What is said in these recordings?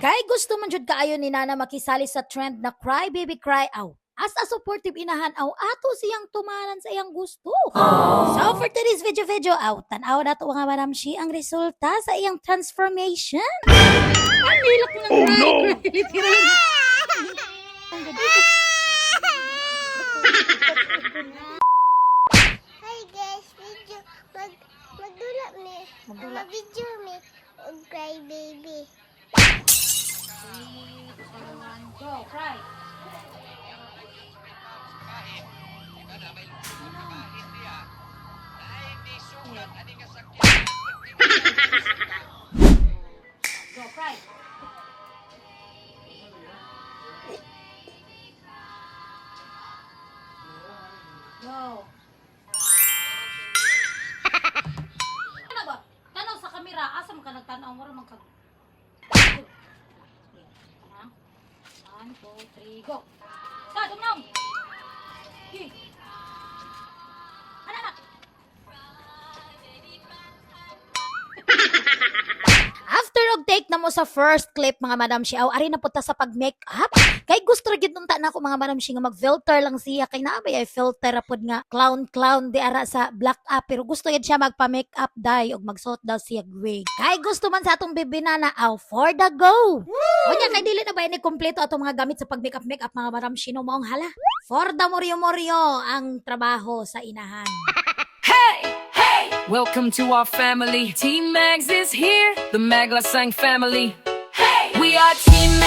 Kay gusto man jud kaayo ni Nana makisali sa trend na cry baby cry aw. As a supportive inahan aw ato siyang tumanan sa iyang gusto. So for today's video aw tan-aw nato nga maramshi ang resulta sa iyang transformation. Ang hilak mo ng cry. Literal. Hi guys, magdula mi. Mag-video mi og cry baby. Go, cry. Go, cry. Go. Ano ba? Tanaw sa kamera, asa man ka nagtanaw mo ra man ka. 1, 2, 3, go. Start, umnong. Okay. Anak. After og take na mo sa first clip mga madam siya, ari na punta sa pag-makeup. Kay gusto ra gyud nunta nako mga madam siya nga mag-filter lang siya kay naabay ay filter ra pud nga clown di ara sa black up pero gusto yun siya magpa-makeup dye og magsuot daw siya wig. Kay gusto man sa atong bibinana aw for the go. Unya kay dili na ba ni kompleto atong mga gamit sa pag-makeup mga madam sino maong hala. For the moryo ang trabaho sa inahan. Welcome to our family. Team Mags is here, the Maglasang family. Hey! We are Team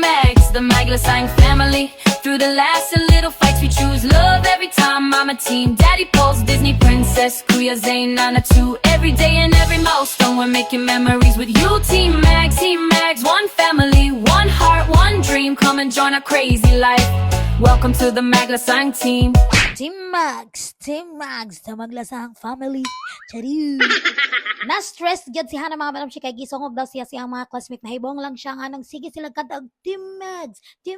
Mags, the Maglasang family. Through the laughs and little fights, we choose love every time. I'm a team. Daddy Pulse, Disney Princess, Kuya Zane, Nana 2. Every day and every milestone, we're making memories with you. Team Mags, one family, one heart, one dream. Come and join our crazy life. Welcome to the Maglasang team. Team Mags, sa Maglasang family. Chariw. Na-stress gyud si Hana mga madam siya kay gisungog daw siya siyang mga classmate. Nahibong lang siya nga nang sige sila katag Team Mags, the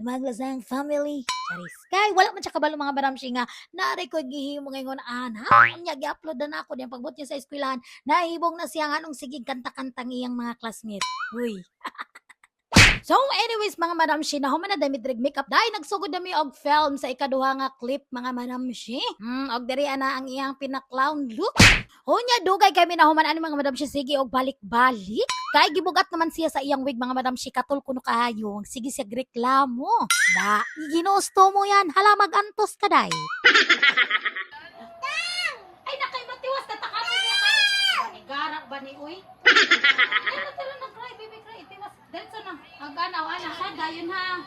Maglasang family. Charis. Kay wala man siya kabalo mga madam siya nga nari ko gihimo ngayon ana. Nya gi-upload na ako diyang pagbot niya sa eskwelahan. Nahibong na siya nga nung sige kanta-kantang iyang mga classmate. Uy. So anyways mga madam shi, nahuman na dami drag makeup dahil nagsugod dami og film sa ikaduha nga clip mga madam shi. Og diri ana ang iyang pina-clown look. Hunya dugay kami nahuman ani mga madam shi sige og balik-balik. Kay gibugat naman siya sa iyang wig mga madam shi katul kuno kaayo. Sige siya reklamo. Da, ginusto mo yan. Hala magantos ka day. Ay nakay matiwas na takasan niya ka. Garak ba ni uy? Ay natira na cry baby cry tiwas. Diretso na. Aganaw ana ha dayon ha.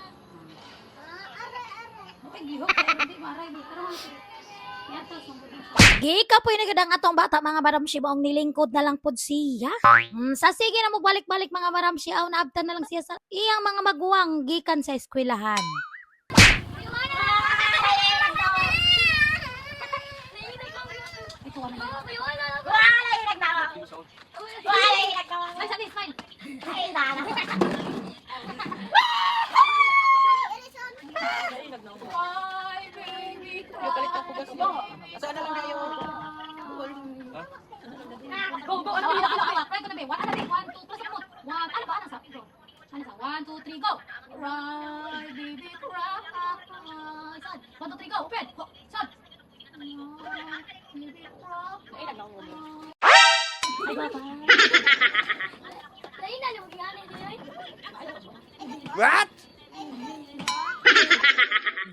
Ay gihok hindi maray di karon. Yato sungod na siya. Gika po inagad atong bata mga madam shi maong nilingkod na lang pud siya. Sa sige na mo balik-balik mga madam shi aw naabtan na lang siya sa iyang mga maguwang gikan sa eskwelahan. One, two, three, go! Cry, baby, cry. Sad. 1, 2, 3, go! Open! Sad. Baby, cry. Ay, baba. What?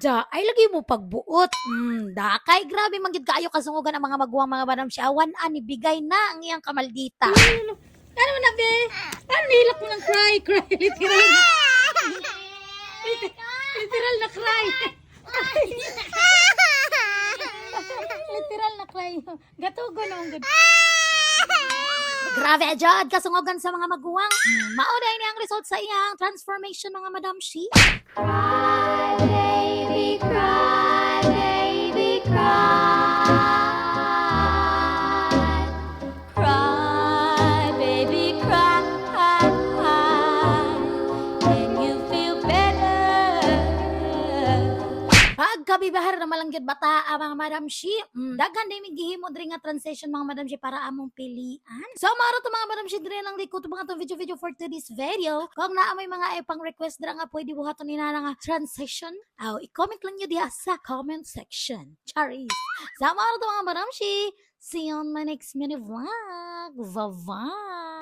Da, ay lagi mo pagbuot. Da, kay grabe man gid kaayo kasungugan ang mga maguwang mga madam siawan ani bigay na ang iyang kamaldita. Ano na be? Ano nilak mo ng cry literal na. Literal na cry. Literal na cry. Gatugo na ang good. Grabe jud kasungugan sa mga maguwang. Mao day ni ang result sa iyang transformation mga madam shi. Cry baby cry, baby cry. Cry baby cry. Can you feel better? bibahar na malanggid bata mga Madam Shi. Daghan din may gihimo diri nga translation mga Madam Shi para among pilian. So maro to mga Madam Shi diri lang liko to mga to video for today's video. Kung naa may mga ipang request dira nga pwede buhaton ni nana nga translation, i-comment lang nyo diha sa comment section. Charis. So maro to mga Madam Shi. See you on my next mini vlog. Bye-bye.